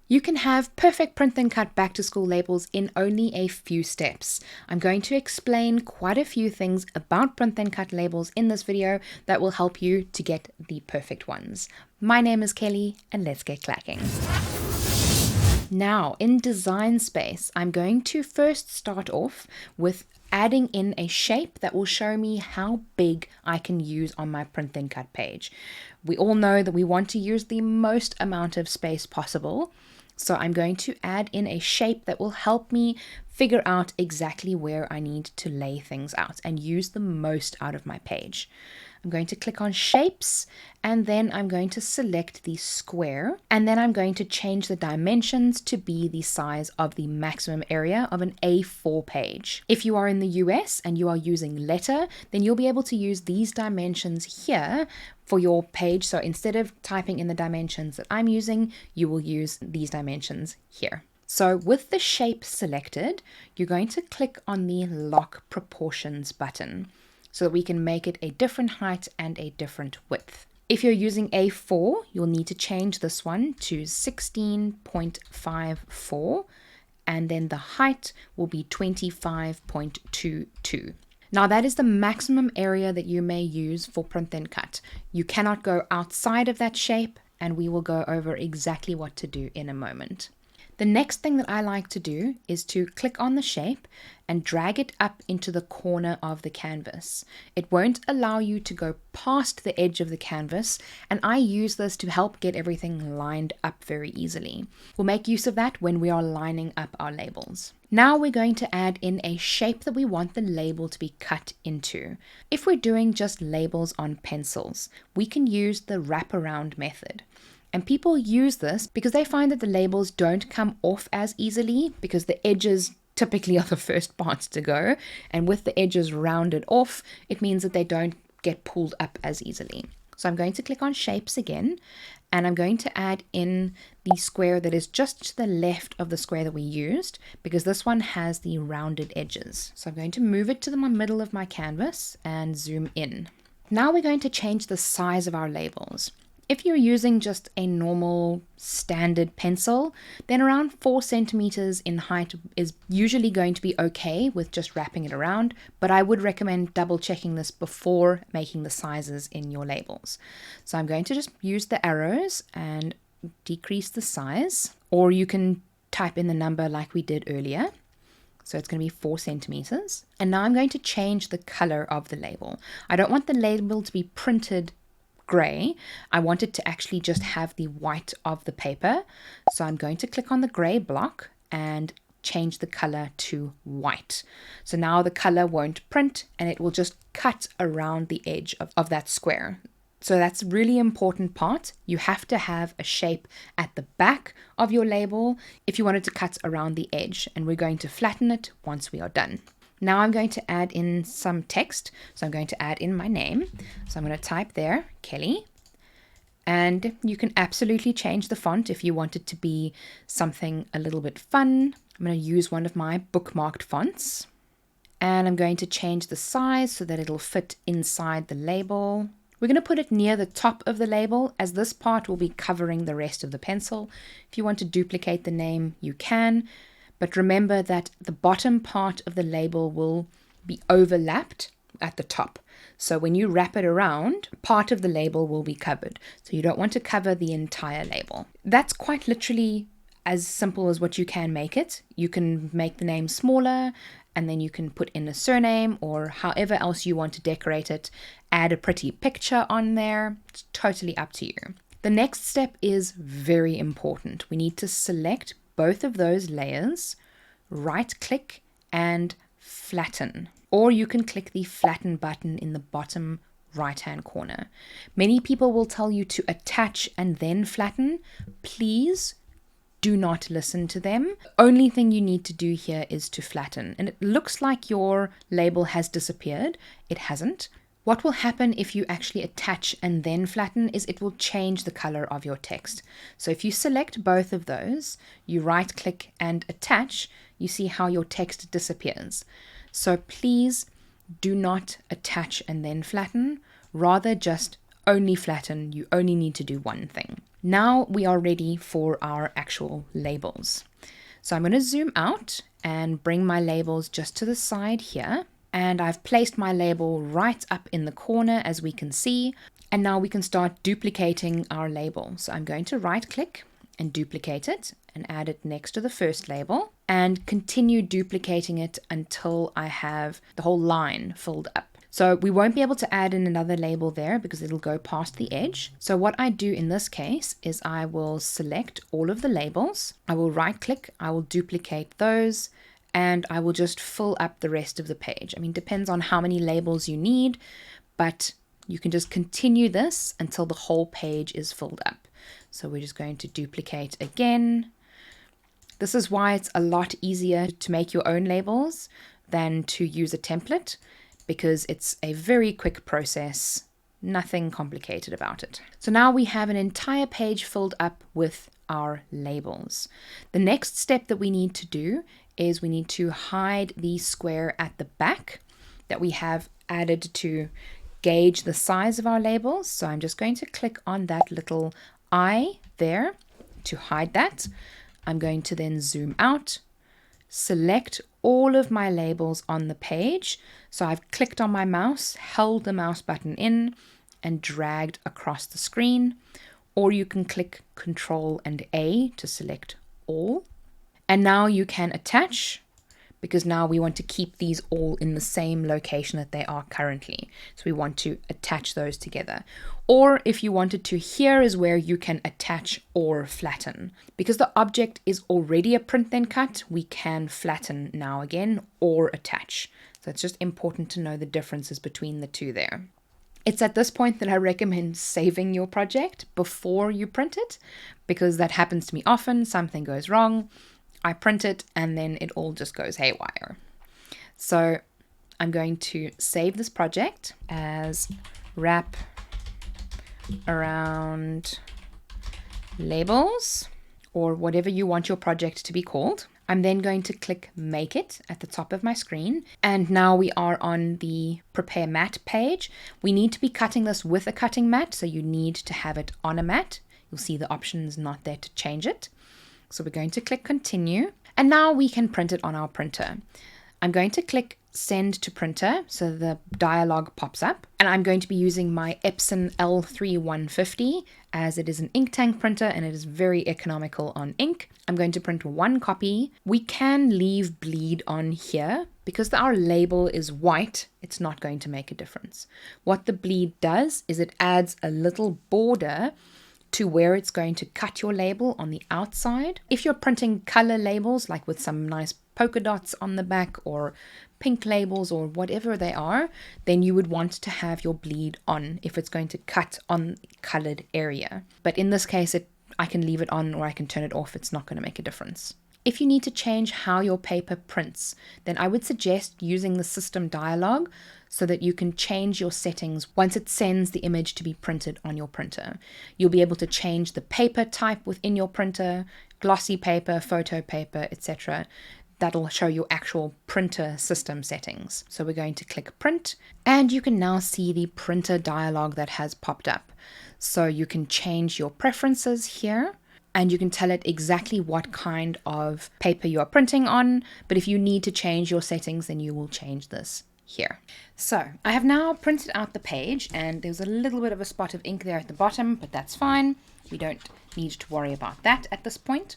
You can have perfect print then cut back to school labels in only a few steps. I'm going to explain quite a few things about print then cut labels in this video that will help you to get the perfect ones. My name is Kelly and let's get clacking. Now in Design Space, I'm going to first start off with adding in a shape that will show me how big I can use on my print then cut page. We all know that we want to use the most amount of space possible. So I'm going to add in a shape that will help me figure out exactly where I need to lay things out and use the most out of my page. I'm going to click on Shapes, and then I'm going to select the square, and then I'm going to change the dimensions to be the size of the maximum area of an A4 page. If you are in the US and you are using letter, then you'll be able to use these dimensions here for your page. So instead of typing in the dimensions that I'm using, you will use these dimensions here. So with the shape selected, you're going to click on the Lock Proportions button so that we can make it a different height and a different width. If you're using A4, you'll need to change this one to 16.54, and then the height will be 25.22. Now that is the maximum area that you may use for print then cut. You cannot go outside of that shape, and we will go over exactly what to do in a moment. The next thing that I like to do is to click on the shape and drag it up into the corner of the canvas. It won't allow you to go past the edge of the canvas, and I use this to help get everything lined up very easily. We'll make use of that when we are lining up our labels. Now we're going to add in a shape that we want the label to be cut into. If we're doing just labels on pencils, we can use the wraparound method. And people use this because they find that the labels don't come off as easily because the edges typically are the first parts to go. And with the edges rounded off, it means that they don't get pulled up as easily. So I'm going to click on Shapes again, and I'm going to add in the square that is just to the left of the square that we used, because this one has the rounded edges. So I'm going to move it to the middle of my canvas and zoom in. Now we're going to change the size of our labels. If you're using just a normal standard pencil, then around 4 centimeters in height is usually going to be okay with just wrapping it around, but I would recommend double checking this before making the sizes in your labels. So I'm going to just use the arrows and decrease the size, or you can type in the number like we did earlier. So it's going to be 4 centimeters. And now I'm going to change the color of the label. I don't want the label to be printed gray. I want it to actually just have the white of the paper. So I'm going to click on the gray block and change the color to white. So now the color won't print and it will just cut around the edge of that square. So that's a really important part. You have to have a shape at the back of your label if you want it to cut around the edge, and we're going to flatten it once we are done. Now I'm going to add in some text. So I'm going to add in my name. So I'm going to type there, Kelly. And you can absolutely change the font if you want it to be something a little bit fun. I'm going to use one of my bookmarked fonts. And I'm going to change the size so that it'll fit inside the label. We're going to put it near the top of the label, as this part will be covering the rest of the pencil. If you want to duplicate the name, you can. But remember that the bottom part of the label will be overlapped at the top. So when you wrap it around, part of the label will be covered. So you don't want to cover the entire label. That's quite literally as simple as what you can make it. You can make the name smaller, and then you can put in a surname or however else you want to decorate it. Add a pretty picture on there. It's totally up to you. The next step is very important. We need to select both of those layers, right click and flatten. Or you can click the flatten button in the bottom right hand corner. Many people will tell you to attach and then flatten. Please do not listen to them. Only thing you need to do here is to flatten. And it looks like your label has disappeared. It hasn't. What will happen if you actually attach and then flatten is it will change the color of your text. So if you select both of those, you right click and attach, you see how your text disappears. So please do not attach and then flatten, rather just only flatten. You only need to do one thing. Now we are ready for our actual labels. So I'm going to zoom out and bring my labels just to the side here. And I've placed my label right up in the corner, as we can see. And now we can start duplicating our label. So I'm going to right click and duplicate it and add it next to the first label and continue duplicating it until I have the whole line filled up. So we won't be able to add in another label there because it'll go past the edge. So what I do in this case is I will select all of the labels. I will right click, I will duplicate those, and I will just fill up the rest of the page. I mean, depends on how many labels you need, but you can just continue this until the whole page is filled up. So we're just going to duplicate again. This is why it's a lot easier to make your own labels than to use a template, because it's a very quick process, nothing complicated about it. So now we have an entire page filled up with our labels. The next step that we need to do is we need to hide the square at the back that we have added to gauge the size of our labels. So I'm just going to click on that little eye there to hide that. I'm going to then zoom out, select all of my labels on the page. So I've clicked on my mouse, held the mouse button in, and dragged across the screen. Or you can click Control and A to select all. And now you can attach, because now we want to keep these all in the same location that they are currently. So we want to attach those together. Or if you wanted to, here is where you can attach or flatten. Because the object is already a print then cut, we can flatten now again or attach. So it's just important to know the differences between the two there. It's at this point that I recommend saving your project before you print it, because that happens to me often. Something goes wrong, I print it, and then it all just goes haywire. So I'm going to save this project as wrap around labels, or whatever you want your project to be called. I'm then going to click Make It at the top of my screen. And now we are on the Prepare Mat page. We need to be cutting this with a cutting mat, so you need to have it on a mat. You'll see the options not there to change it. So we're going to click Continue. And now we can print it on our printer. I'm going to click Send to Printer, so the dialog pops up. And I'm going to be using my Epson L3150, as it is an ink tank printer and it is very economical on ink. I'm going to print one copy. We can leave bleed on here. Because our label is white, it's not going to make a difference. What the bleed does is it adds a little border to where it's going to cut your label on the outside. If you're printing color labels, like with some nice polka dots on the back or pink labels or whatever they are, then you would want to have your bleed on if it's going to cut on the colored area. But in this case, I can leave it on or I can turn it off. It's not going to make a difference. If you need to change how your paper prints, then I would suggest using the system dialog so that you can change your settings once it sends the image to be printed on your printer. You'll be able to change the paper type within your printer, glossy paper, photo paper, etc. That'll show your actual printer system settings. So we're going to click Print, and you can now see the printer dialog that has popped up. So you can change your preferences here, and you can tell it exactly what kind of paper you are printing on. But if you need to change your settings, then you will change this here. So I have now printed out the page, and there's a little bit of a spot of ink there at the bottom, but that's fine. We don't need to worry about that at this point.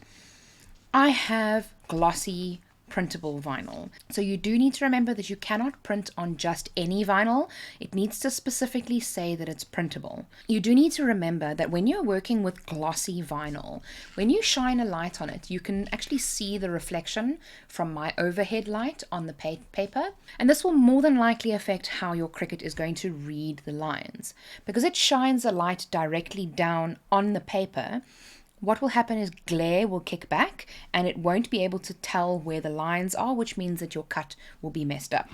I have glossy printable vinyl. So you do need to remember that you cannot print on just any vinyl. It needs to specifically say that it's printable. You do need to remember that when you're working with glossy vinyl, when you shine a light on it, you can actually see the reflection from my overhead light on the paper. And this will more than likely affect how your Cricut is going to read the lines. Because it shines a light directly down on the paper, what will happen is glare will kick back and it won't be able to tell where the lines are, which means that your cut will be messed up.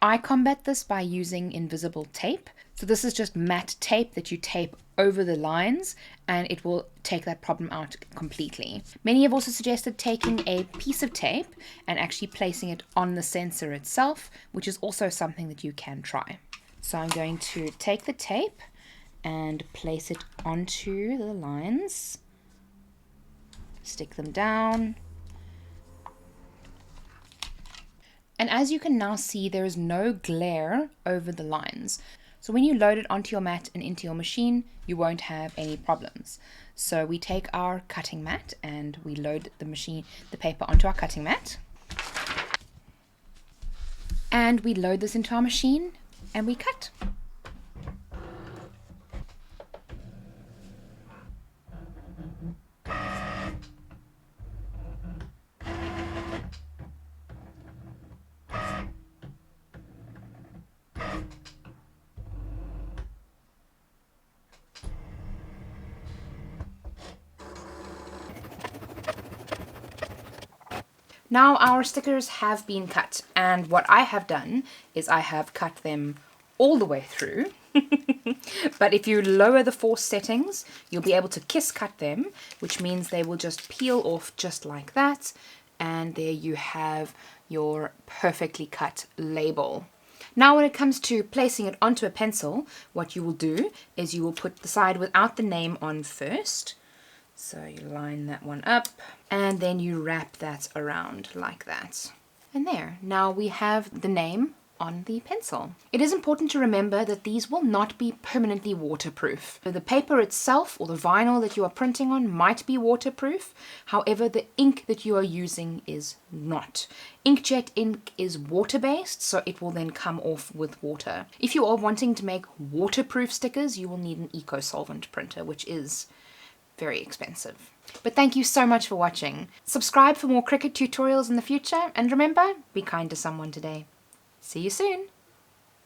I combat this by using invisible tape. So this is just matte tape that you tape over the lines and it will take that problem out completely. Many have also suggested taking a piece of tape and actually placing it on the sensor itself, which is also something that you can try. So I'm going to take the tape and place it onto the lines. Stick them down. And as you can now see, there is no glare over the lines. So when you load it onto your mat and into your machine, you won't have any problems. So we take our cutting mat and we load the paper onto our cutting mat. And we load this into our machine and we cut. Now our stickers have been cut, and what I have done is I have cut them all the way through. But if you lower the force settings, you'll be able to kiss cut them, which means they will just peel off just like that, and there you have your perfectly cut label. Now when it comes to placing it onto a pencil, what you will do is you will put the side without the name on first. So you line that one up and then you wrap that around like that. And there, now we have the name on the pencil. It is important to remember that these will not be permanently waterproof. So the paper itself or the vinyl that you are printing on might be waterproof. However, the ink that you are using is not. Inkjet ink is water-based, so it will then come off with water. If you are wanting to make waterproof stickers, you will need an eco-solvent printer, which is very expensive. But thank you so much for watching. Subscribe for more Cricut tutorials in the future, and remember, be kind to someone today. See you soon!